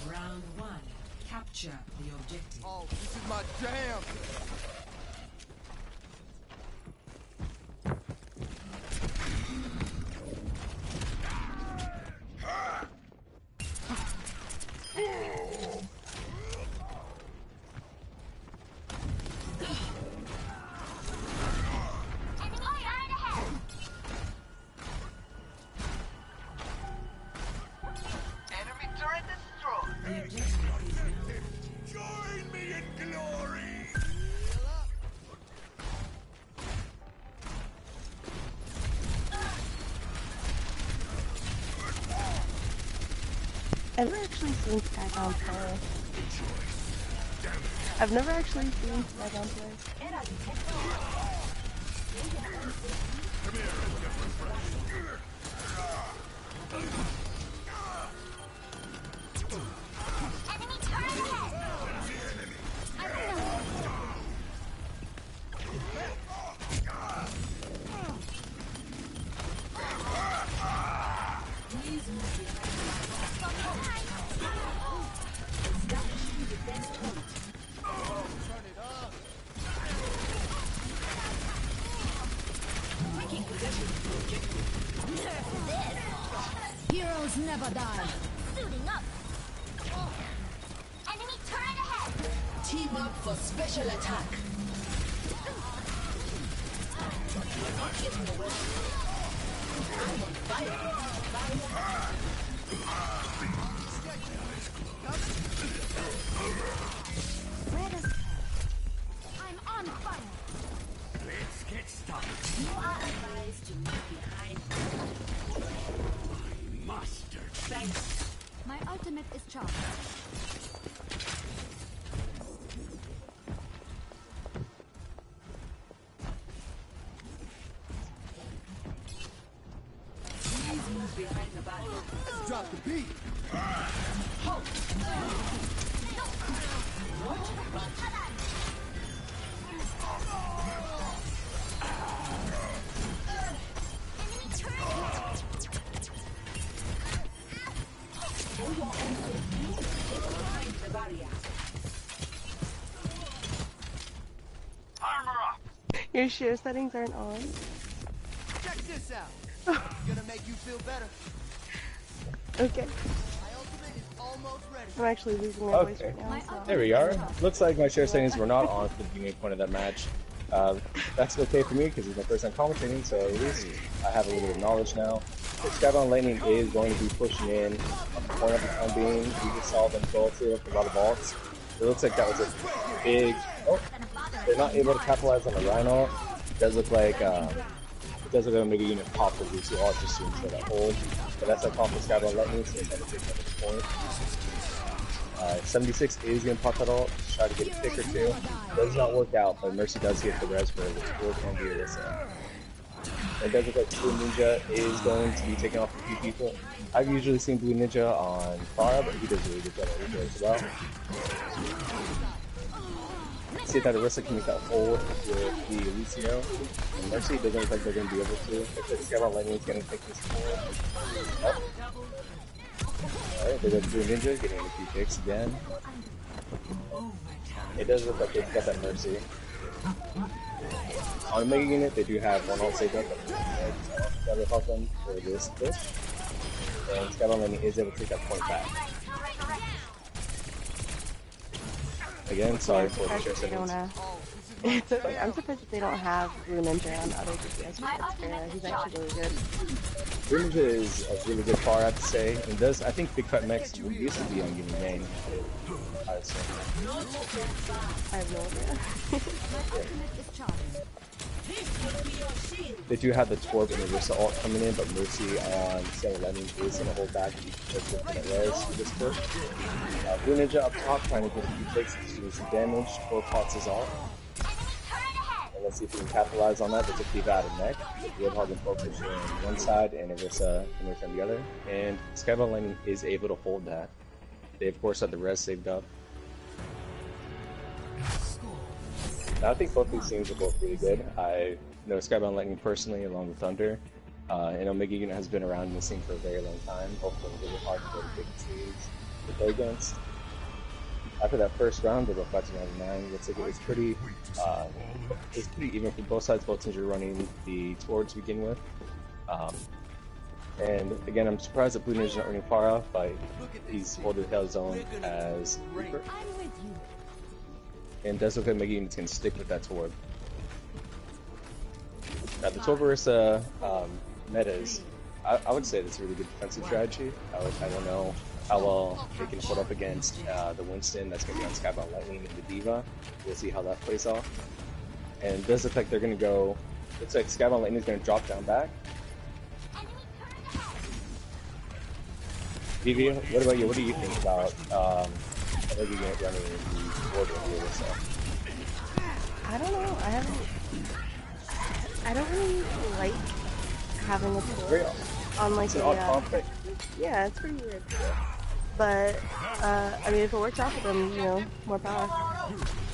Round one. Capture the objective. Oh, this is my jam! I've never actually seen Skybound play. I've never actually seen Skybound play. Enemy turret ahead! Heroes never die. Suiting up! Enemy turret ahead! Team up for special attack. You're not getting away. I'm on fire. Let us I'm on fire. Let's get started. You are advised to move behind. Mustard. Thanks. My ultimate is charged. Please move behind the battle. Drop the beat! Halt! What? Enemy turret! Behind the barrier. Armor up. Your share settings aren't on. Check this out! Gonna make you feel better. Okay. My ultimate is almost ready. I'm actually losing my voice Okay. right now. So. There we are. Looks like my share settings were not on at the beginning point of that match. That's okay for me because it's my first time commentating, so at least I have a little bit of knowledge now. The Skybound Lightning is going to be pushing in on the corner for the time being. We just saw them go through a lot of vaults. It looks like that was a big... Oh, they're not able to capitalize on the Rhino. It does look like a Mega Unit pop for Lucy All just soon for that hold. But that's a pop for Skybound Lightning, so it's going to take another point. 76 is going to pop that ult, try to get a tick or two. Does not work out, but Mercy does get the res for it, which will can be this. It does look like Blue Ninja is going to be taking off a few people. I've usually seen Blue Ninja on Fire, but he does really good job on as well. See that Arissa can make that hold with the Lucio. And Mercy doesn't look like they're going to be able to. If the Skybound Lightning is going to take this hold. Oh. Alright, they got Blue Ninja getting a few kicks again. It does look like they've got that Mercy. On the Mega Unit, they do have one ult saved up, but that will help them for this push. And Skybound Lightning is able to take that point back. Again, sorry for the share settings. It's okay. I'm surprised that they don't have Blue Ninja on other DPS. He's actually really good. Blue Ninja is a really good far, I have to say. And does, I think Big Cut Mix used to be on Union Main. I would say. I have no idea. They do have the Torb and the Rissa ult coming in, but Mercy on Skybound Lightning is going to hold back because of the res for this push. Blue Ninja up top trying to get a few takes to do some damage. Torb pots is off. And let's see if we can capitalize on that. They took Diva out of neck. Roadhog and focus on one side and Orisa on the other. And Skybound Lightning is able to hold that. They of course had the res saved up. Now, I think both these teams are both really good. I know Skybound Lightning personally, along with Thunder. And Omega Unit has been around in the scene for a very long time. Both of them really hard to play big teams to play against. After that first round, they were fighting on 9. Looks like it was pretty even for both sides. Both teams were running the Tord to begin with. And again, I'm surprised that Blue Ninja's not running far off, but he's holding his own as Reaper. I'm with you. And does look like Omega Unit's going to stick with that Tord. Now, the Tord versus metas, I would say that's a really good defensive strategy. I don't know how well they can put up against the Winston that's going to be on Skybound Lightning and the Diva. We'll see how that plays off. And it does look like they're going to go. Looks like Skybound Lightning is going to drop down back. Vivi, what about you? What do you think about Omega Unit running the order here? So? I don't know. I don't really like having a tool on like it's an odd conflict. Yeah, it's pretty weird. But I mean, if it works out for them, you know, more power.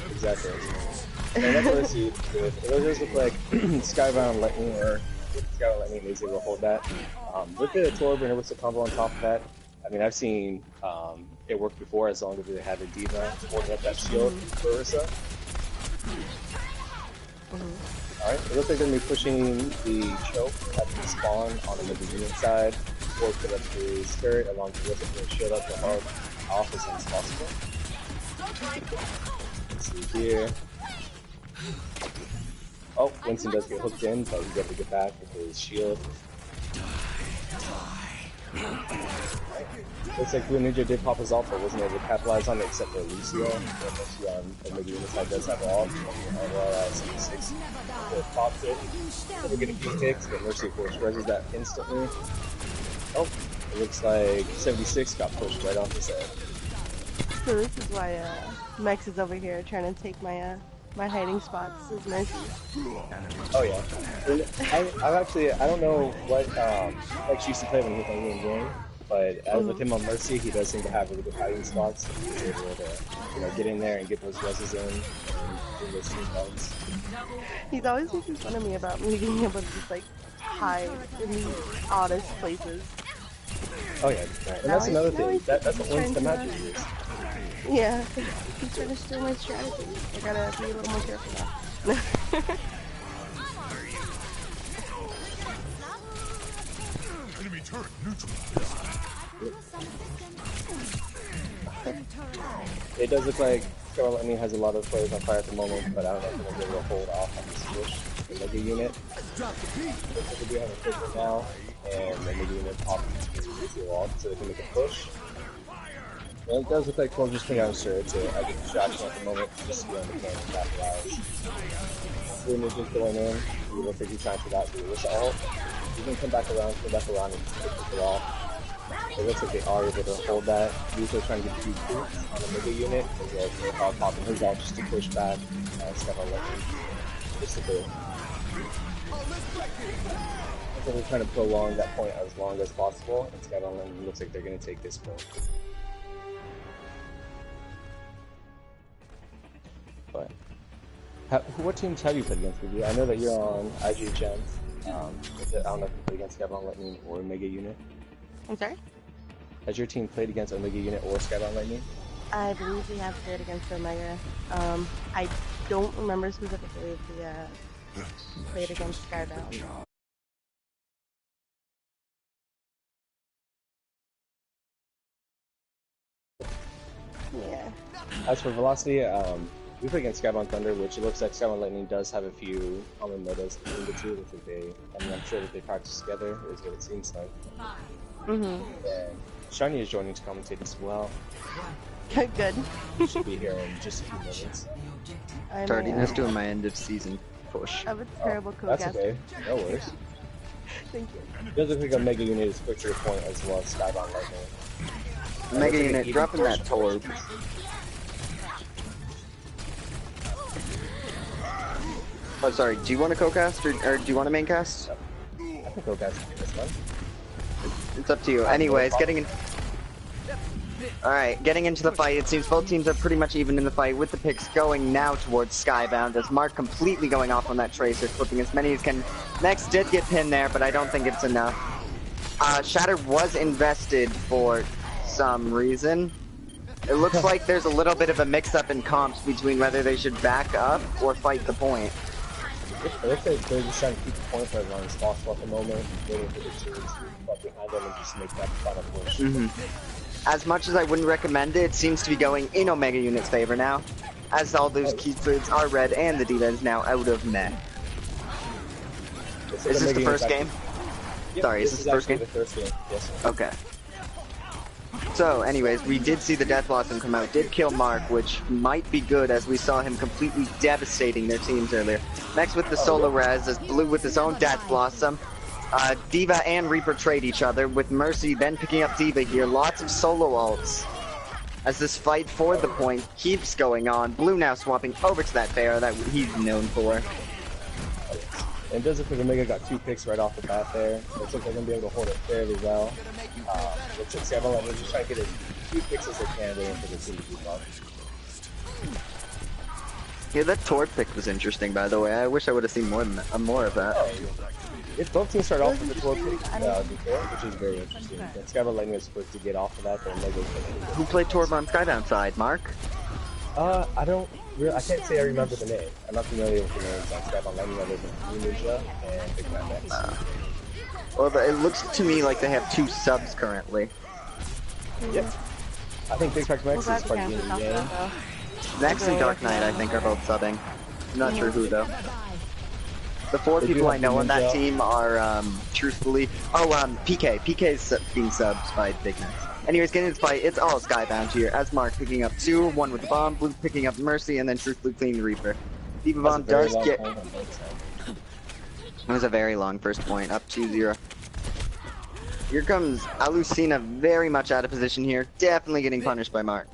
Exactly. And that's what I see. It does look like Skybound Lightning or Skybound Lightning is able to hold that. With the Torb and with the combo on top of that, I mean, I've seen it work before as long as they had a Diva holding up that shield for Orisa. Alright, it looks like they're going to be pushing the choke at the spawn on the Omega Unit side, or put up the spirit along with the shield up the hard off as soon as possible. Let's see here. Oh, Winston does get hooked in, but he's able to get back with his shield. Looks like Blue Ninja did pop his ult, but wasn't able to capitalize on it except for Lucio. Lucio on Omega Unit side does have ult, as well as 76 pops it. So we're getting a few ticks, but Mercy of course reses that instantly. Oh, it looks like 76 got pushed right off his head. So this is why Mex is over here trying to take my my hiding spots as Mercy. Oh yeah. I don't know what Mex used to play when he was playing in game, but as with him on Mercy, he does seem to have really good hiding spots. He's able to, get in there and get those reses in and do those team fights. He's always making fun of me about me being able to just like hide in the oddest places. Oh yeah, and that's another thing. That's what wins the matches is. Yeah, he's trying to steal my strategy. I gotta be a little more careful now. Enemy turret neutralized. It does look like Skybound Lightning has a lot of players on fire at the moment, but I don't know if they're able to hold off on the switch. The Omega Unit. Looks like they do have a push right now, and the Omega Unit pops the wall so they can make a push. And it does look like Cole's just putting out a shirt to get distraction at the moment, just to be on the camera and capitalize. Blue Ninja's going in. He looks like he's trying to figure out the Orisa ult. He's going to come back around and push it off. It looks like they are able to hold that. He's trying to get 2 creeps on the Omega Unit, as well as Roadhog popping his ult just to push back Skybound Lightning. Just a bit. So they're trying to prolong that point as long as possible, and Skybound Lightning looks like they're going to take this point. But what teams have you played against, Vivi? I know that you're on IGL. I don't know if you played against Skybound Lightning or Omega Unit. I'm sorry? Has your team played against Omega Unit or Skybound Lightning? I believe we have played against Omega. I don't remember specifically if we played against Skybound. Yeah. As for velocity, we play against Skybound Thunder, which it looks like Skybound Lightning does have a few common metas between the two, which I'm sure that they practice together, is what it seems like. And Shiny is joining to commentate as well. Good. He should be here in just a few minutes. Tardiness doing my end of season push. I have a terrible That's co-caster. okay, no worries. Thank you. It does look like Omega Unit is quick to your point as well as Skybound Lightning. Omega Unit dropping that Torb. Oh, sorry. Do you want to co-cast or do you want to main cast? I think Kogas can do this one. It's up to you. Anyways, getting in. Alright, getting into the fight. It seems both teams are pretty much even in the fight, with the picks going now towards Skybound, as Mark completely going off on that Tracer, flipping as many as can. Next did get pinned there, but I don't think it's enough. Shatter was invested for some reason. It looks like there's a little bit of a mix-up in comps between whether they should back up or fight the point. It looks like they're just trying to keep the point for as long as possible at the moment, waiting for the cheers to put behind them and just make that final push. As much as I wouldn't recommend it, it seems to be going in Omega Unit's favor now, as all those key foods are red and the D.Va is now out of mech. Is this the first game? Yep, Sorry, is this the first game? The first game, yes sir. Okay. So, anyways, we did see the Death Blossom come out, did kill Mark, which might be good as we saw him completely devastating their teams earlier. Next with the solo res, as Blue with his own Death Blossom. D.Va and Reaper trade each other, with Mercy then picking up D.Va here. Lots of solo ults. As this fight for the point keeps going on, Blue now swapping over to that Pharah that he's known for. And it does look like Omega got 2 picks right off the bat there. Looks like they're going to be able to hold it fairly well. Looks like Skybound is just trying to get as few picks as they can waiting for the team to keep up. Yeah, that Tord pick was interesting, by the way. I wish I would have seen more of that. If both teams start off with the Tord pick before, which is very interesting. But Skybound Lightning was supposed to get off of that, but Omega's Who played Tord on Skybound side? Mark? I can't say I remember the name. I'm not familiar with the names on Skybound Lightning other than Blue Ninja and Big Man X. Well, it looks to me like they have 2 subs currently. Yep. I think Big Max Max is part of the game. Next and Dark Knight, I think, are both subbing. I'm not sure who, though. The 4 people I know on that team are, truthfully... Oh, PK. PK's being subbed by Big Max. Anyways, getting into the fight, it's all Skybound here, as Mark picking up 2, 1 with the bomb, Blue picking up Mercy, and then truthfully cleaning the Reaper. D.Va bomb does get... It was a very long first point, up 2-0. Here comes Alucina very much out of position here, definitely getting punished by Mark.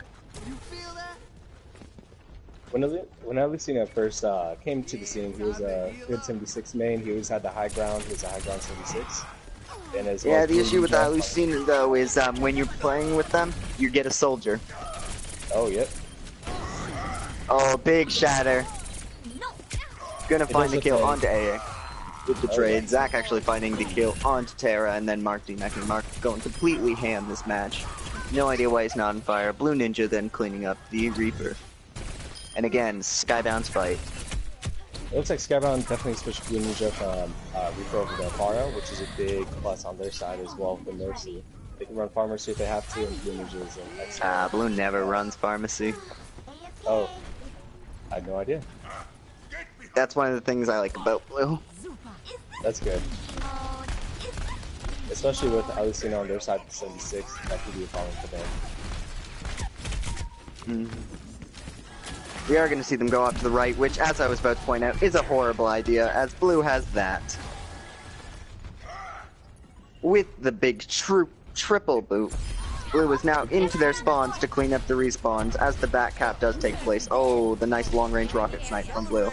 When Alucina first came to the scene, he was a good 76 main, he always had the high ground, he was a high ground 76. Yeah, the issue with Alucina though is when you're playing with them, you get a soldier. Oh, yep. Oh, big shatter. Gonna find the kill onto AA. With the trade, Zach actually finding the kill onto Terra, and then Mark demecking. Mark going completely ham this match. No idea why he's not on fire. Blue Ninja then cleaning up the Reaper. And again, Skybound's fight. It looks like Skybound definitely switched Blue Ninja from Reaper over to Pharah, which is a big plus on their side as well for Mercy. They can run Pharmacy if they have to, and Blue Ninja is an excellent. Blue never runs Pharmacy. Oh. I had no idea. That's one of the things I like about Blue. That's good. Especially with Alucina on their side at 76, that could be a problem for them. We are going to see them go off to the right, which, as I was about to point out, is a horrible idea, as Blue has that. With the big triple boot, Blue is now into their spawns to clean up the respawns, as the back cap does take place. Oh, the nice long-range rocket snipe from Blue.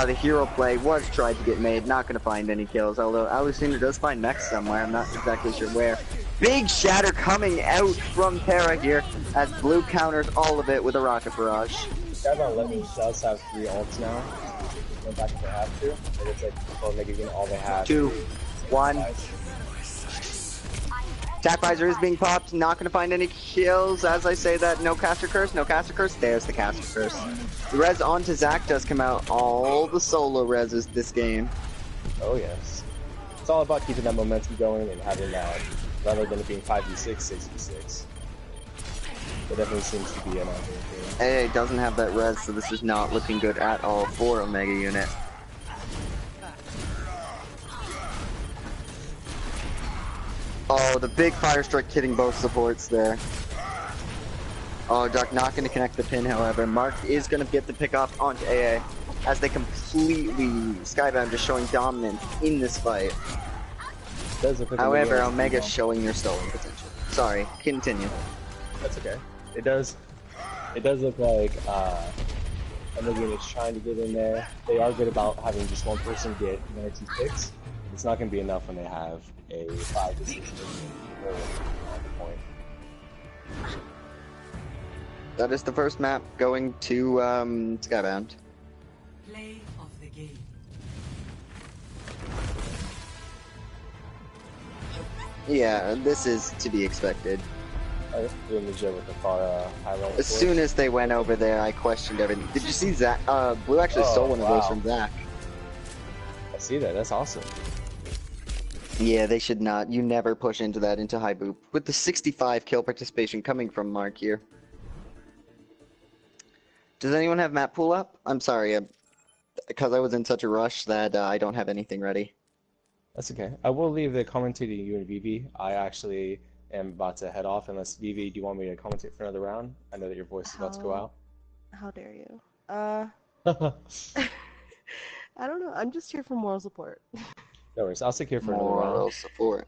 The hero play was tried to get made, not going to find any kills, although Alucina does find mechs somewhere, I'm not exactly sure where. Big shatter coming out from Terra here, as Blue counters all of it with a rocket barrage. Skybound Lightning does have 3 ults now. Go back if they have to. It looks like before Mega all they have. 2, 1. Attack visor is being popped, not going to find any kills. As I say that, no caster curse, no caster curse. There's the caster curse. The res onto Zac does come out. All the solo reses this game. Oh yes. It's all about keeping that momentum going and having that, rather than it being 5v6, 6v6. It definitely seems to be an opportunity. AA doesn't have that res, so this is not looking good at all for Omega Unit. Oh, the big fire strike hitting both supports there. Oh, Duck not going to connect the pin, however. Mark is going to get the pick off onto AA, as they completely... Skybound just showing dominance in this fight. However, Omega's showing their stolen potential. Sorry, continue. That's okay. It does look like Enogian is trying to get in there. They are good about having just one person get 92 picks. It's not going to be enough when they have a 5 to 6 person on the point. That is the first map going to Skybound. Play of the game. Yeah, this is to be expected. I was doing the jet with the far high level. As soon as they went over there, I questioned everything. Did you see Zach? Blue actually stole one of those from Zach. I see that. That's awesome. Yeah, they should not. You never push into that into high boop. With the 65 kill participation coming from Mark here. Does anyone have map pool up? I'm sorry, because I was in such a rush that I don't have anything ready. That's okay. I will leave the commentating to you and Vivi. I actually am about to head off. Unless Vivi, do you want me to commentate for another round? I know that your voice is about to go out. How dare you? I don't know. I'm just here for moral support. No worries. I'll stick here for another round. Moral support.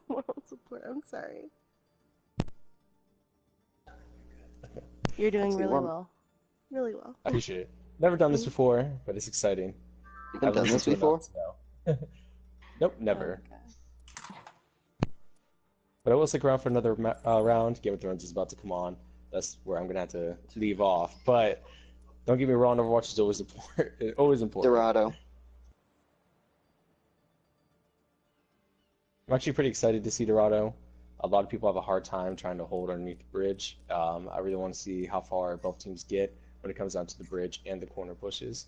Moral support. I'm sorry. You're doing really well. Really well. I appreciate it. Never done this before, but it's exciting. You've done this before? Nope, never. But I will stick around for another round. Game of Thrones is about to come on. That's where I'm gonna have to leave off. But don't get me wrong, Overwatch is always important. Always important. Dorado. I'm actually pretty excited to see Dorado. A lot of people have a hard time trying to hold underneath the bridge. I really want to see how far both teams get when it comes down to the bridge and the corner pushes.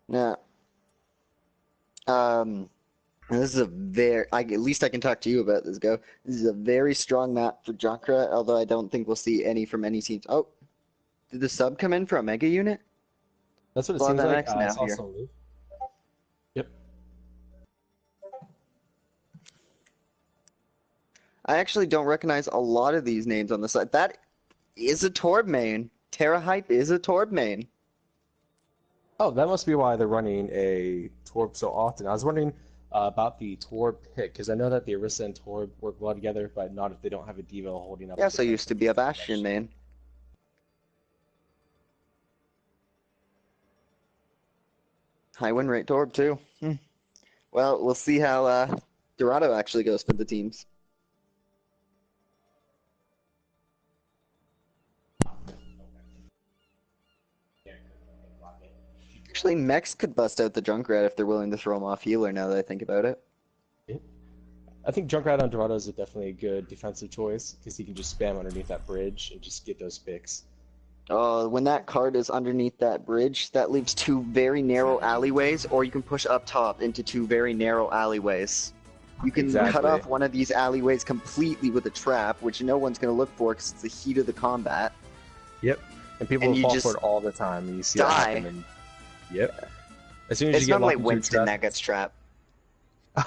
Yeah. This is a very, at least I can talk to you about this, Go. This is a very strong map for Junkrat, although I don't think we'll see any from any teams. Oh, did the sub come in for a mega unit? That's what it Well, seems that like. X now here. Yep. I actually don't recognize a lot of these names on the side. That is a Torb main. Terra Hype is a Torb main. Oh, that must be why they're running a Torb so often. I was wondering about the Torb pick, because I know that the Orisa and Torb work well together, but not if they don't have a Devo holding up. Yeah, so used to be a Bastion main. High win rate Torb too. Well, we'll see how Dorado actually goes for the teams. Actually, Mex could bust out the Junkrat if they're willing to throw him off healer now that I think about it. I think Junkrat on Dorado is definitely a good defensive choice, because he can just spam underneath that bridge and just get those picks. When that card is underneath that bridge, that leaves two very narrow alleyways, or you can push up top into two very narrow alleyways. You can cut off one of these alleyways completely with a trap, which no one's going to look for because it's the heat of the combat. Yep, and people will fall for it all the time. And you see that happen. And, yep. As soon as it's you get normally locked Winston that gets trapped.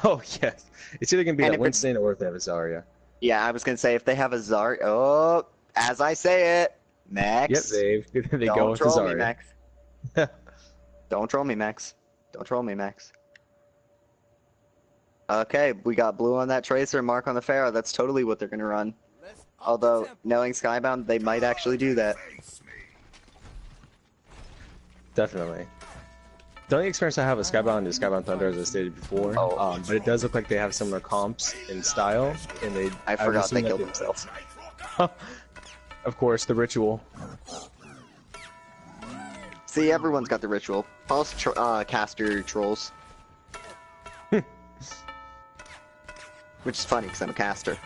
Oh yes, it's either going to be And a Winston or if they have a Zarya. Yeah, I was going to say if they have a Zarya. Oh, as I say it. Max. Yep, they go with the Zarya. Don't troll me, Max. Don't troll me, Max. Don't troll me, Max. Okay, we got blue on that Tracer, Mark on the Pharaoh. That's totally what they're going to run. Although, knowing Skybound, they might actually do that. Definitely. The only experience I have with Skybound is Skybound Thunder, as I stated before. But it does look like they have similar comps in style, and they. I forgot they killed themselves. Of course, the ritual. See, everyone's got the ritual. Pulse caster trolls. Which is funny, because I'm a caster.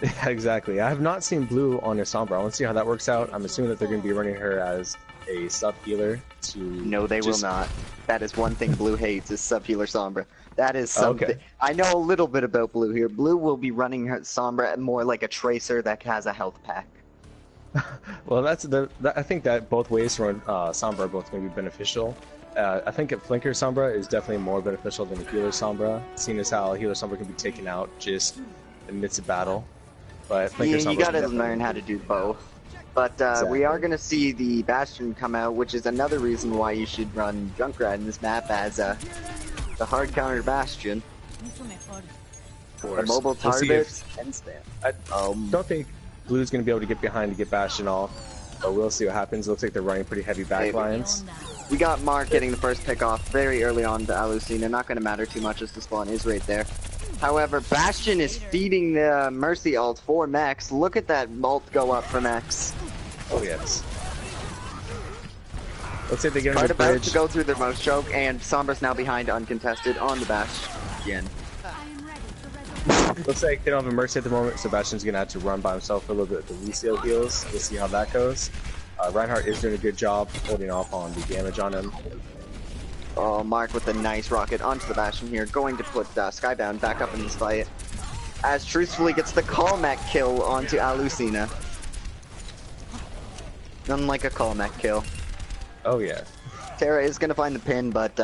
Yeah, exactly. I have not seen blue on her Sombra. I want to see how that works out. I'm assuming that they're going to be running her as a sub-healer to... No, they will not. That is one thing blue hates, is sub-healer Sombra. That is something... Okay. I know a little bit about blue here. Blue will be running her Sombra more like a Tracer that has a health pack. Well, I think that both ways to run Sombra are both going to be beneficial. I think a Flinker Sombra is definitely more beneficial than a Healer Sombra, seeing as how a Healer Sombra can be taken out just in the midst of battle. But Flinker Sombra, you gotta learn how to do both. But we are gonna see the Bastion come out, which is another reason why you should run Junkrat in this map as the hard counter Bastion. The mobile We'll see targets and spam. I don't think Blue's going to be able to get behind to get Bastion off, but we'll see what happens. Looks like they're running pretty heavy back lines. We got Mark getting the first pick off very early on to Alucina. Not going to matter too much as the spawn is right there. However, Bastion is feeding the Mercy ult for Max. Look at that ult go up for Max. Oh yes. Looks like they get on Right the about bridge. to go through the most choke, and Sombra's now behind uncontested on the Bastion. Looks like they don't have a Mercy at the moment. Sebastian's going to have to run by himself for a little bit with the Lucio heals. We'll see how that goes. Reinhardt is doing a good job holding off on the damage on him. Oh, Mark with a nice rocket onto the Bastion here, going to put Skybound back up in this fight. As truthfully gets the Callmac kill onto Alucina. Unlike a Callmac kill. Oh yeah. Terra is going to find the pin, but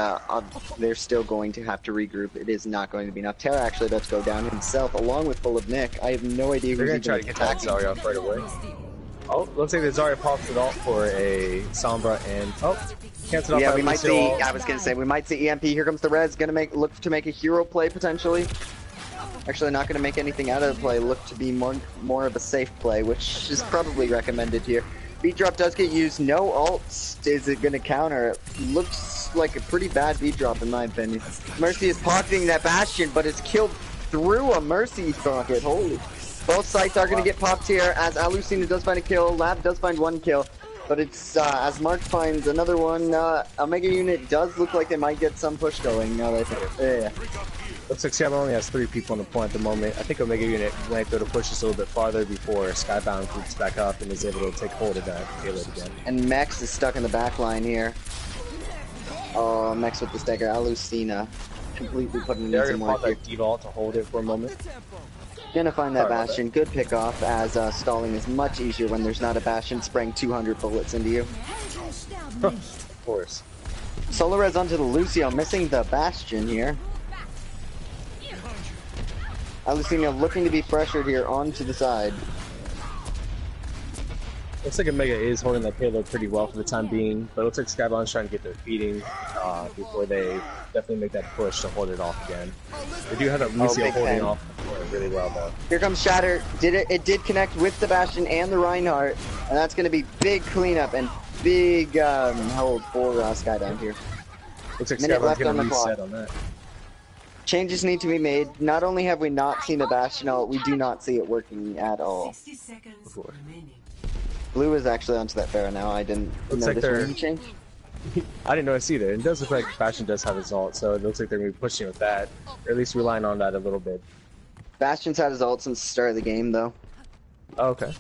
they're still going to have to regroup. It is not going to be enough. Terra actually does go down himself, along with Full of Nick. I have no idea They're who's going to try to get that Zarya off right away. Oh, looks like the Zarya pops it off for a Sombra and cancel off. Yeah, by we might Lucio see. ult. I was going to say we might see EMP. Here comes the Res. Going to look to make a hero play potentially. Actually, not going to make anything out of the play. Look to be more of a safe play, which is probably recommended here. Beat drop does get used. No ults. Is it going to counter? It looks like a pretty bad beat drop in my opinion. Mercy is pocketing that Bastion, but is killed through a Mercy pocket. Holy. Both sites are going to get popped here as Alucina does find a kill. Lab does find one kill. But it's as Mark finds another one. Omega unit does look like they might get some push going. Now that I think. Yeah. Looks like Skybound only has 3 people on the point at the moment. I think Omega Unit might go to push this a little bit farther before Skybound groups back up and is able to take hold of that payload again. And Max is stuck in the back line here. Oh, Max with the stagger. Alucina completely putting in They're some going to work pop here. that D-Vault to hold it for a moment. Gonna find that Sorry about Bastion. Good pick off as stalling is much easier when there's not a Bastion spraying 200 bullets into you. Of course. Solar Res onto the Lucio, missing the Bastion here. Alucina looking to be pressured here onto the side. Looks like Omega is holding that payload pretty well for the time being, but it looks like Skybound's trying to get their feeding before they definitely make that push to hold it off again. They do have that Lucio big holding pen. off really well though. Here comes Shatter. It did connect with the Bastion and the Reinhardt, and that's gonna be big cleanup and big hold for Skybound here. Looks like Minute Skybound's left going on to the clock. reset on that. Changes need to be made. Not only have we not seen a Bastion ult, we do not see it working at all. 60 seconds Before. remaining. Blue is actually onto that Pharah now. I didn't Looks like notice they're- when he changed. I didn't notice either. It does look like Bastion does have his ult, so it looks like they're going to be pushing with that, or at least relying on that a little bit. Bastion's had his ult since the start of the game, though. Oh, okay.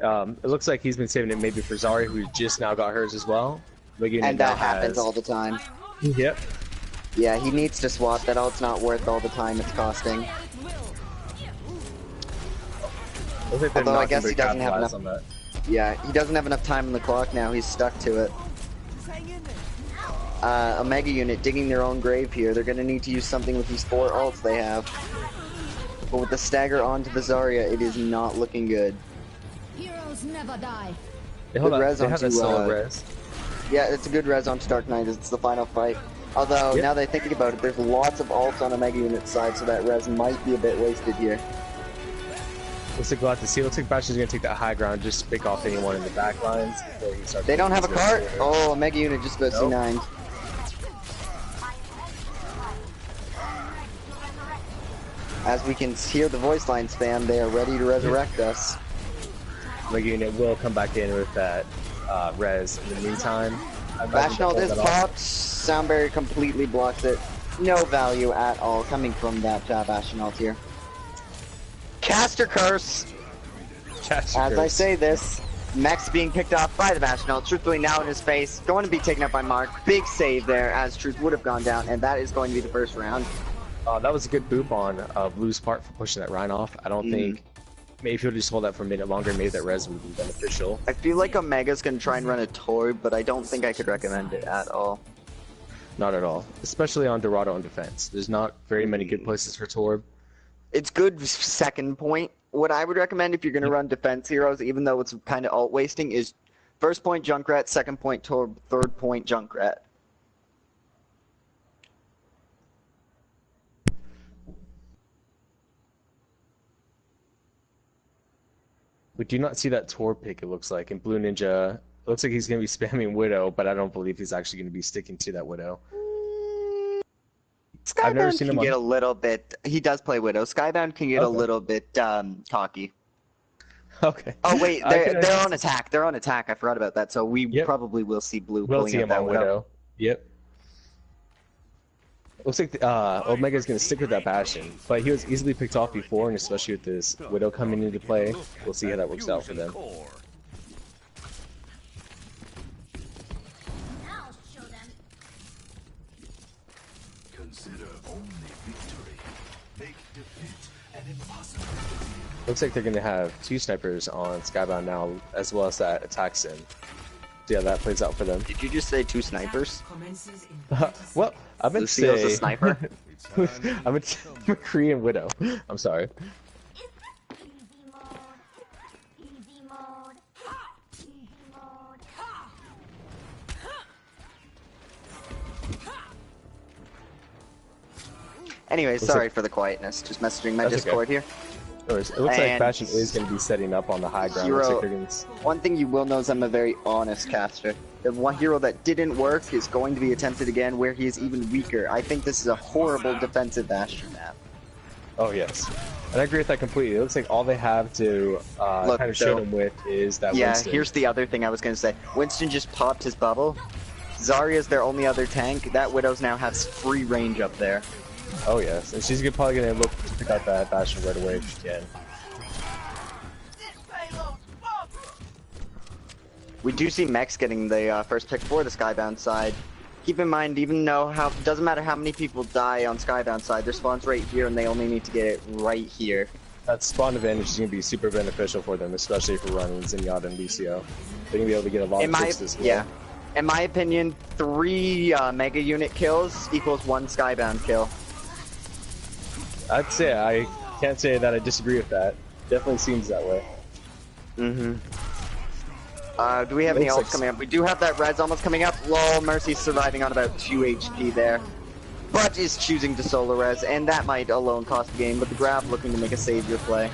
It looks like he's been saving it maybe for Zarya, who just now got hers as well. And that happens all the time. Yep. Yeah, he needs to swap. That ult's not worth all the time it's costing. Looks like they're Although I not guess gonna he doesn't have capitalize enough. on that. Yeah, he doesn't have enough time on the clock now. He's stuck to it. Just hang in there. Omega unit digging their own grave here. They're going to need to use something with these 4 ults they have. But with the stagger onto the Zarya, it is not looking good. Heroes never die. Hey, hold Good on. res They have that onto, solo res. Yeah, it's a good res onto Dark Knight as it's the final fight. Although, Yep. now that I think about it, there's lots of ults on Omega unit's side, so that res might be a bit wasted here. Looks like we'll have to see. Looks like Bastion's going to take that high ground, just pick off anyone in the back lines before he starts. They don't have a his cart? res. Oh, Omega unit just about Nope. C9. As we can hear the voice line spam, they are ready to resurrect us. Omega Unit will come back in with that res in the meantime. I imagine Bastion ult they'll is hold that off. popped. Sound barrier completely blocks it. No value at all coming from that Bastion ult here. Caster Curse! Caster As I Curse. say this, Max being picked off by the Bastion ult, truthfully now in his face, going to be taken up by Mark. Big save there as Truth would have gone down, and that is going to be the first round. That was a good boop on Blue's part for pushing that Rhine off. I don't think. Maybe if he'll just hold that for a minute longer, maybe that res would be beneficial. I feel like Omega's going to try and run a Torb, but I don't think I could recommend it at all. Not at all. Especially on Dorado on defense. There's not very many good places for Torb. It's good second point. What I would recommend if you're going to run defense heroes, even though it's kind of alt wasting, is first point Junkrat, second point Torb, third point Junkrat. We do not see that Tor pick, it looks like. And Blue Ninja, it looks like he's going to be spamming Widow, but I don't believe he's actually going to be sticking to that Widow. I've never Skybound seen can him on... get a little bit. He does play Widow. Skybound can get a Okay. little bit cocky. Okay. Oh wait, I they're on attack. They're on attack. I forgot about that. So we Yep. probably will see Blue We'll pulling see out him that on Widow. Yep. Looks like Omega's going to stick with that Bastion, but he was easily picked off before, and especially with this Widow coming into play, we'll see how that works out for them. Now show them. Consider only victory. Make defeat an impossible. Looks like they're going to have 2 snipers on Skybound now, as well as that attack sim. See how that plays out for them. Did you just say 2 snipers? Well, I meant to Lucio's say... a sniper. I'm a Korean Widow. I'm sorry. Easy mode. Easy mode. Easy mode. Anyway, Looks sorry like- for the quietness. Just messaging my That's okay. Discord here. Anyways, it looks like And Bastion is going to be setting up on the high ground. Looks like they're going to... One thing you will know is I'm a very honest caster. The one hero that didn't work is going to be attempted again where he is even weaker. I think this is a horrible defensive Bastion map. Oh, yes. And I agree with that completely. It looks like all they have to Look, kind of show so- them with is that Yeah, Winston. here's the other thing I was going to say. Winston just popped his bubble. Zarya's their only other tank. That Widow's now has free range up there. Oh, yes. And she's probably going to look to pick out that Bastion right away if she can. We do see Mex getting the first pick for the Skybound side. Keep in mind, even though doesn't matter how many people die on Skybound side, their spawn's right here and they only need to get it right here. That spawn advantage is going to be super beneficial for them, especially for running Zenyatta and BCO. They're going to be able to get a lot of picks this way. Yeah. In my opinion, 3 Mega Unit kills equals 1 Skybound kill. I'd say I can't say that I disagree with that. Definitely seems that way. Mm-hmm. Do we have any Looks ults like- coming up? We do have that res almost coming up. Lol, Mercy's surviving on about 2 HP there. But is choosing to solo res, and that might alone cost the game, but the Grab looking to make a savior play.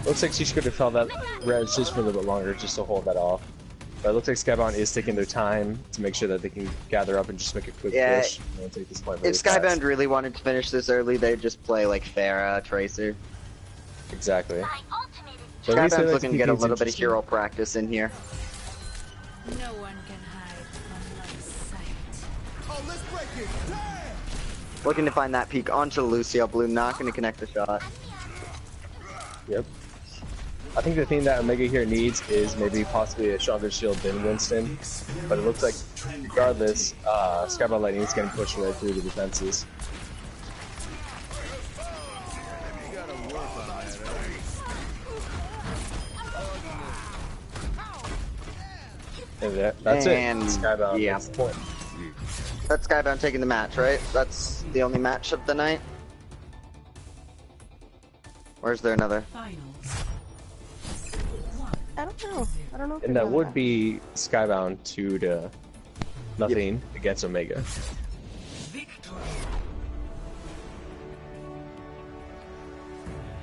Looks like she could have held that res just for a little bit longer just to hold that off. But it looks like Skybound is taking their time to make sure that they can gather up and just make a quick Yeah, push and take this point If really Skybound fast. really wanted to finish this early, they'd just play like Pharah, Tracer. Exactly. My ultimate is But at least they Skybound's like looking to keep get a things little bit of interesting. hero practice in here. No one can hide from my sight. Oh, let's break it. Damn! Looking to find that peek onto Lucio. Blue not going to connect the shot. Yep. I think the thing that Omega here needs is maybe possibly a stronger shield than Winston. But it looks like, regardless, Skybound Lightning is getting pushed right through the defenses. You gotta work on that, And that's And- it. Skybound yeah. gets the point. That's Skybound taking the match, right? That's the only match of the night? Or is there another? I don't know. I don't know. if And there's that would another. be Skybound 2-0 against Omega.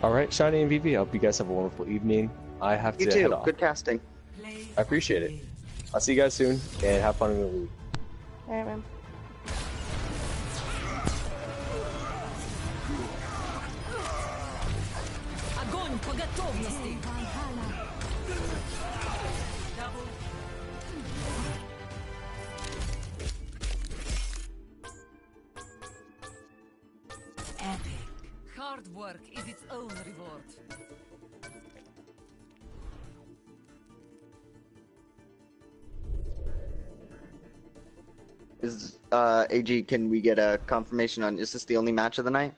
Alright, Shiny and VV, I hope you guys have a wonderful evening. I have You to head too. off. Good casting. I appreciate it. I'll see you guys soon, and have fun in the league. Alright, man. Огонь по готовности! Epic. Hard work is its own reward. Is AG, can we get a confirmation on, is this the only match of the night?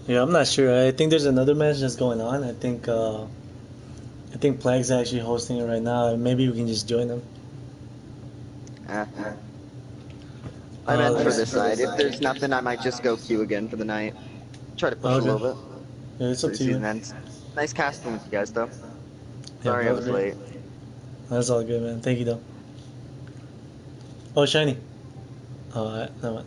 Yeah, I'm not sure. I think there's another match that's going on. I think Plague's actually hosting it right now. Maybe we can just join them. I meant for let's- this side. If there's nothing, I might just go queue again for the night. Try to push Okay. a little bit. Yeah, it's up to you. Season ends. Nice casting with you guys, though. Yeah, Sorry I that was was great. late. That's all good, man. Thank you, though. Oh, Shiny. Oh, never mind.